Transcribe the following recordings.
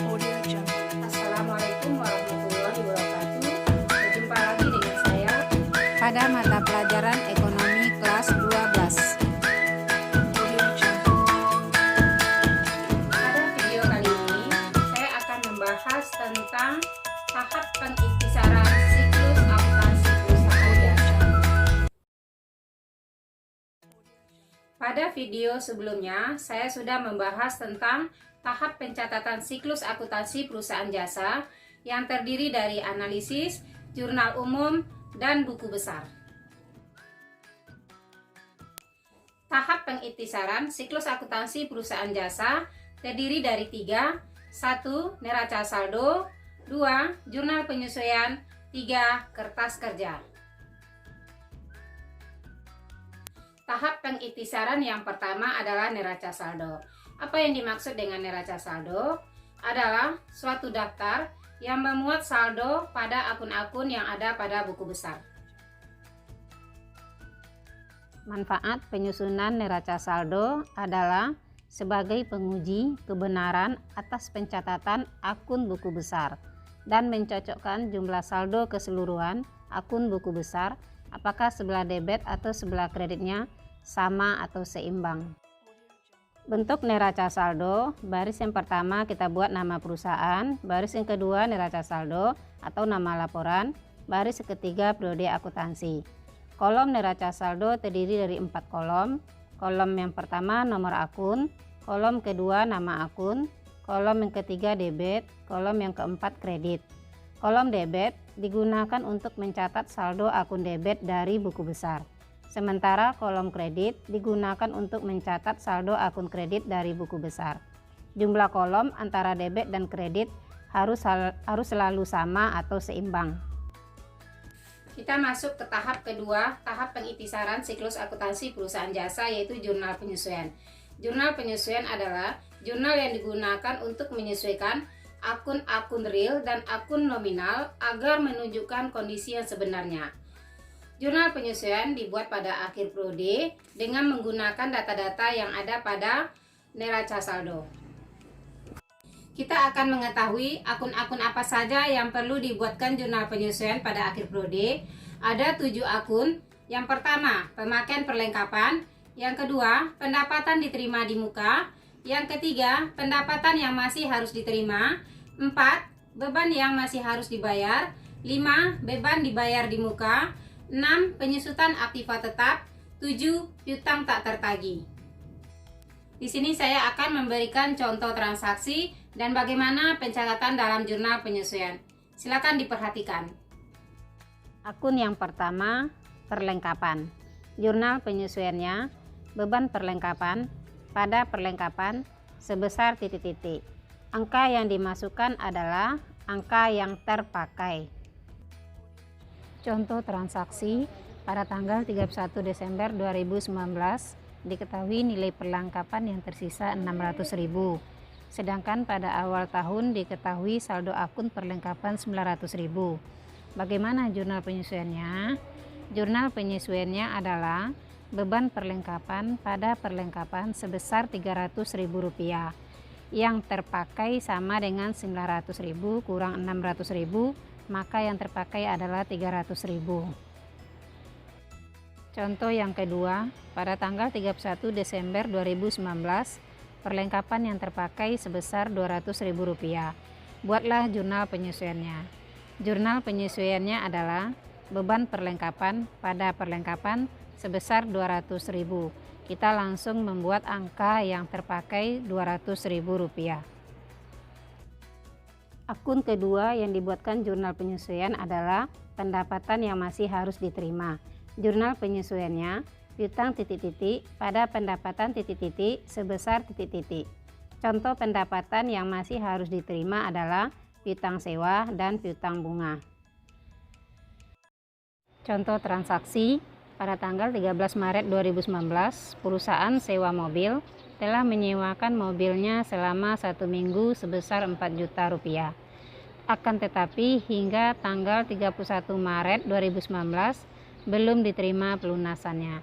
Assalamualaikum warahmatullahi wabarakatuh. Berjumpa lagi dengan saya pada mata pelajaran ekonomi kelas 12. Pada video kali ini, saya akan membahas tentang tahap pengikhtisaran siklus akuntansi perusahaan jasa. Pada video sebelumnya, saya sudah membahas tentang tahap pencatatan siklus akuntansi perusahaan jasa yang terdiri dari analisis, jurnal umum, dan buku besar. Tahap pengikhtisaran siklus akuntansi perusahaan jasa terdiri dari 3, 1. Neraca saldo, 2. Jurnal penyesuaian, 3. Kertas kerja. Tahap pengikhtisaran yang pertama adalah neraca saldo. Apa yang dimaksud dengan neraca saldo? Adalah suatu daftar yang memuat saldo pada akun-akun yang ada pada buku besar. Manfaat penyusunan neraca saldo adalah sebagai penguji kebenaran atas pencatatan akun buku besar dan mencocokkan jumlah saldo keseluruhan akun buku besar apakah sebelah debit atau sebelah kreditnya sama atau seimbang. Bentuk neraca saldo, baris yang pertama kita buat nama perusahaan, baris yang kedua neraca saldo atau nama laporan, baris ketiga periode akuntansi. Kolom neraca saldo terdiri dari 4 kolom. Kolom yang pertama nomor akun, kolom kedua nama akun, kolom yang ketiga debit, kolom yang keempat kredit. Kolom debit digunakan untuk mencatat saldo akun debit dari buku besar. Sementara kolom kredit digunakan untuk mencatat saldo akun kredit dari buku besar. Jumlah kolom antara debit dan kredit harus selalu sama atau seimbang. Kita masuk ke tahap kedua, tahap pengikhtisaran siklus akuntansi perusahaan jasa, yaitu jurnal penyesuaian. Jurnal penyesuaian adalah jurnal yang digunakan untuk menyesuaikan akun-akun real dan akun nominal agar menunjukkan kondisi yang sebenarnya. Jurnal penyesuaian dibuat pada akhir periode dengan menggunakan data-data yang ada pada neraca saldo. Kita akan mengetahui akun-akun apa saja yang perlu dibuatkan jurnal penyesuaian pada akhir periode. Ada 7 akun. Yang pertama, pemakaian perlengkapan. Yang kedua, pendapatan diterima di muka. Yang ketiga, pendapatan yang masih harus diterima. 4. Beban yang masih harus dibayar. 5. Beban dibayar di muka. 6. Penyusutan aktiva tetap. 7. Piutang tak tertagih. Di sini saya akan memberikan contoh transaksi dan bagaimana pencatatan dalam jurnal penyesuaian. Silakan diperhatikan. Akun yang pertama, perlengkapan. Jurnal penyesuaiannya, beban perlengkapan, pada perlengkapan sebesar titik-titik. Angka yang dimasukkan adalah angka yang terpakai. Contoh transaksi pada tanggal 31 Desember 2019 diketahui nilai perlengkapan yang tersisa 600.000. Sedangkan pada awal tahun diketahui saldo akun perlengkapan 900.000. Bagaimana jurnal penyesuaiannya? Jurnal penyesuaiannya adalah beban perlengkapan pada perlengkapan sebesar Rp300.000 yang terpakai sama dengan 900.000 kurang 600.000, maka yang terpakai adalah 300.000. Contoh yang kedua, pada tanggal 31 Desember 2019, perlengkapan yang terpakai sebesar Rp200.000. Buatlah jurnal penyesuaiannya. Jurnal penyesuaiannya adalah beban perlengkapan pada perlengkapan sebesar Rp200.000. Kita langsung membuat angka yang terpakai Rp200.000. Akun kedua yang dibuatkan jurnal penyesuaian adalah pendapatan yang masih harus diterima. Jurnal penyesuaiannya, piutang titik-titik pada pendapatan titik-titik sebesar titik-titik. Contoh pendapatan yang masih harus diterima adalah piutang sewa dan piutang bunga. Contoh transaksi pada tanggal 13 Maret 2019, perusahaan sewa mobil telah menyewakan mobilnya selama 1 minggu sebesar Rp4 juta. Akan tetapi hingga tanggal 31 Maret 2019 belum diterima pelunasannya.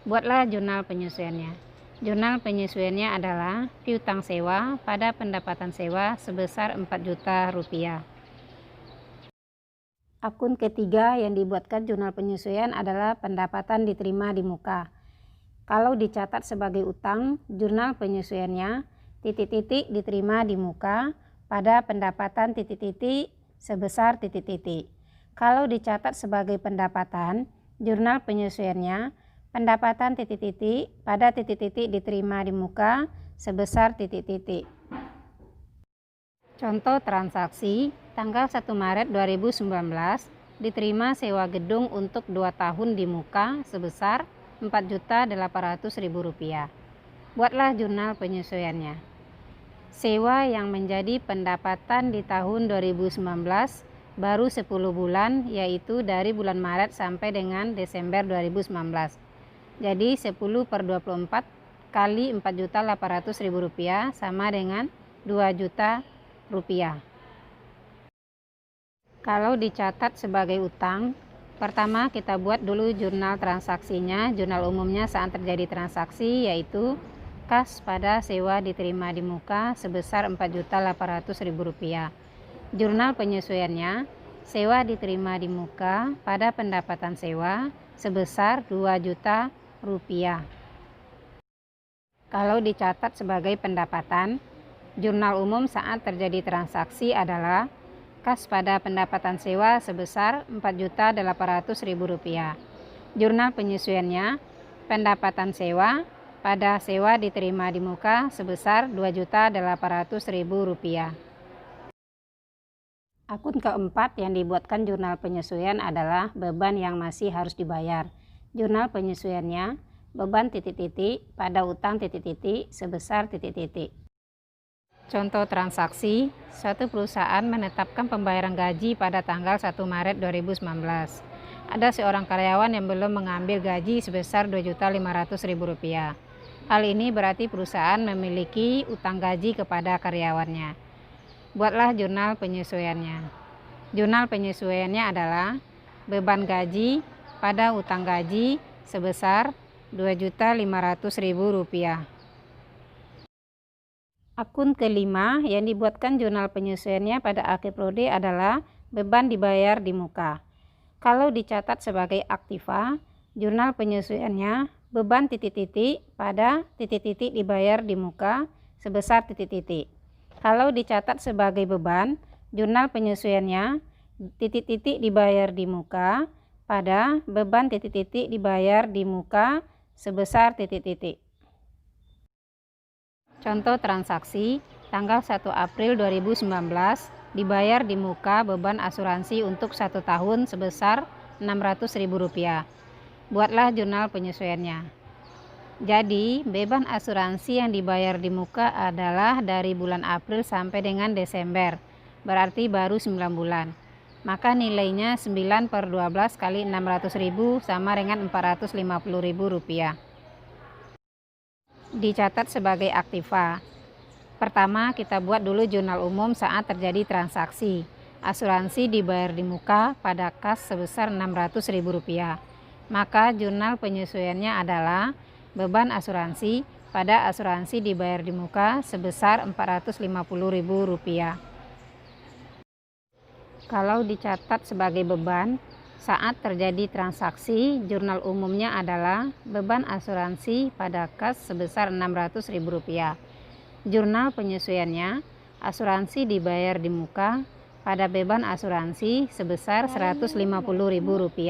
Buatlah jurnal penyesuaiannya. Jurnal penyesuaiannya adalah piutang sewa pada pendapatan sewa sebesar 4 juta rupiah. Akun ketiga yang dibuatkan jurnal penyesuaian adalah pendapatan diterima di muka. Kalau dicatat sebagai utang, jurnal penyesuaiannya titik-titik diterima di muka pada pendapatan titik-titik sebesar titik-titik. Kalau dicatat sebagai pendapatan, jurnal penyesuaiannya pendapatan titik-titik pada titik-titik diterima di muka sebesar titik-titik. Contoh transaksi, tanggal 1 Maret 2019 diterima sewa gedung untuk 2 tahun di muka sebesar Rp4.800.000. Buatlah jurnal penyesuaiannya. Sewa yang menjadi pendapatan di tahun 2019 baru 10 bulan, yaitu dari bulan Maret sampai dengan Desember 2019. Jadi 10 per 24 kali Rp4.800.000 sama dengan Rp2 juta. Kalau dicatat sebagai utang, pertama kita buat dulu jurnal transaksinya. Jurnal umumnya saat terjadi transaksi yaitu kas pada sewa diterima di muka sebesar Rp4.800.000. Jurnal penyesuaiannya, sewa diterima di muka pada pendapatan sewa sebesar Rp2 juta. Kalau dicatat sebagai pendapatan, jurnal umum saat terjadi transaksi adalah kas pada pendapatan sewa sebesar Rp4.800.000. Jurnal penyesuaiannya, pendapatan sewa pada sewa diterima di muka sebesar Rp2.800.000. Akun keempat yang dibuatkan jurnal penyesuaian adalah beban yang masih harus dibayar. Jurnal penyesuaiannya, beban titik-titik pada utang titik-titik sebesar titik-titik. Contoh transaksi, suatu perusahaan menetapkan pembayaran gaji pada tanggal 1 Maret 2019. Ada seorang karyawan yang belum mengambil gaji sebesar Rp2.500.000. Hal ini berarti perusahaan memiliki utang gaji kepada karyawannya. Buatlah jurnal penyesuaiannya. Jurnal penyesuaiannya adalah beban gaji pada utang gaji sebesar Rp2.500.000. Akun kelima yang dibuatkan jurnal penyesuaiannya pada akhir periode adalah beban dibayar di muka. Kalau dicatat sebagai aktiva, jurnal penyesuaiannya beban titik-titik pada titik-titik dibayar di muka sebesar titik-titik. Kalau dicatat sebagai beban, jurnal penyesuaiannya titik-titik dibayar di muka pada beban titik-titik dibayar di muka sebesar titik-titik. Contoh transaksi, tanggal 1 April 2019 dibayar di muka beban asuransi untuk 1 tahun sebesar Rp600.000. Buatlah jurnal penyesuaiannya. Jadi, beban asuransi yang dibayar di muka adalah dari bulan April sampai dengan Desember, berarti baru 9 bulan. Maka nilainya 9 per 12 kali Rp600.000 sama dengan Rp450.000. Dicatat sebagai aktiva. Pertama, kita buat dulu jurnal umum saat terjadi transaksi. Asuransi dibayar di muka pada kas sebesar Rp600.000. Maka jurnal penyesuaiannya adalah beban asuransi pada asuransi dibayar di muka sebesar Rp450.000. Kalau dicatat sebagai beban, saat terjadi transaksi, jurnal umumnya adalah beban asuransi pada kas sebesar Rp600.000. Jurnal penyesuaiannya, asuransi dibayar di muka pada beban asuransi sebesar Rp150.000.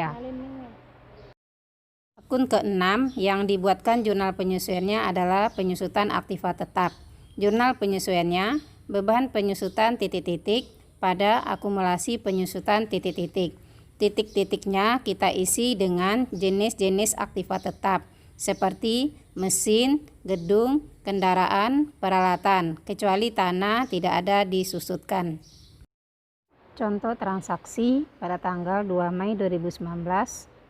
Akun keenam yang dibuatkan jurnal penyesuaiannya adalah penyusutan aktiva tetap. Jurnal penyesuaiannya, beban penyusutan titik-titik pada akumulasi penyusutan titik-titik. Titik-titiknya kita isi dengan jenis-jenis aktiva tetap seperti mesin, gedung, kendaraan, peralatan, kecuali tanah tidak ada disusutkan. Contoh transaksi pada tanggal 2 Mei 2019,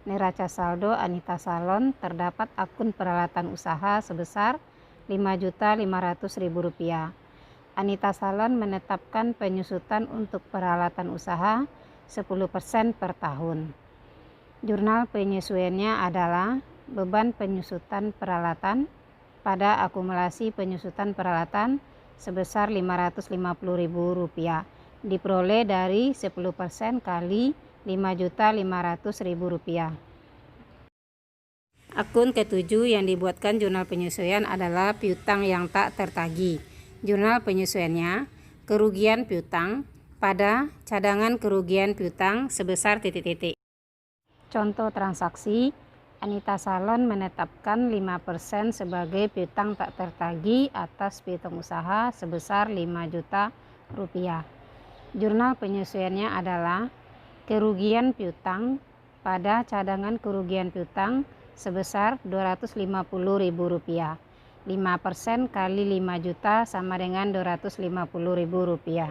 neraca saldo Anita Salon terdapat akun peralatan usaha sebesar Rp5.500.000. Anita Salon menetapkan penyusutan untuk peralatan usaha 10% per tahun. Jurnal penyesuaiannya adalah beban penyusutan peralatan pada akumulasi penyusutan peralatan sebesar Rp550.000 diperoleh dari 10% kali Rp5.500.000. Akun ketujuh yang dibuatkan jurnal penyesuaian adalah piutang yang tak tertagih. Jurnal penyesuaiannya, kerugian piutang pada cadangan kerugian piutang sebesar titik-titik. Contoh transaksi, Anita Salon menetapkan 5% sebagai piutang tak tertagih atas piutang usaha sebesar Rp5 juta. Jurnal penyesuaiannya adalah kerugian piutang pada cadangan kerugian piutang sebesar Rp250.000. 5% kali 5 juta sama dengan Rp250.000.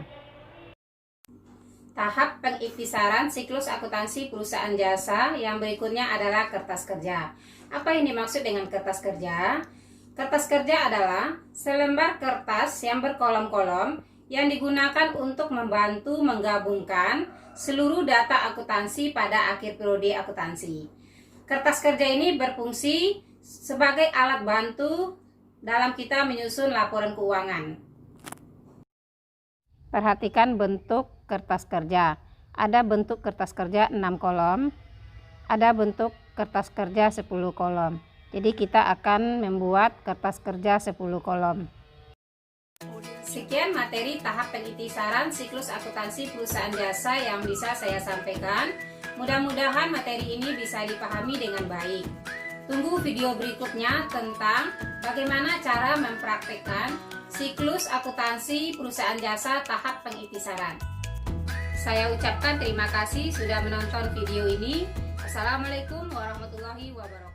Tahap pengiktisaran siklus akuntansi perusahaan jasa yang berikutnya adalah kertas kerja. Apa yang dimaksud dengan kertas kerja? Kertas kerja adalah selembar kertas yang berkolom-kolom yang digunakan untuk membantu menggabungkan seluruh data akuntansi pada akhir periode akuntansi. Kertas kerja ini berfungsi sebagai alat bantu dalam kita menyusun laporan keuangan. Perhatikan bentuk kertas kerja. Ada bentuk kertas kerja 6 kolom, ada bentuk kertas kerja 10 kolom. Jadi kita akan membuat kertas kerja 10 kolom. Sekian materi tahap pengiktisaran siklus akuntansi perusahaan jasa yang bisa saya sampaikan. Mudah-mudahan materi ini bisa dipahami dengan baik. Tunggu video berikutnya tentang bagaimana cara mempraktekkan siklus akuntansi perusahaan jasa tahap pengiktisaran. Saya ucapkan terima kasih sudah menonton video ini. Assalamualaikum warahmatullahi wabarakatuh.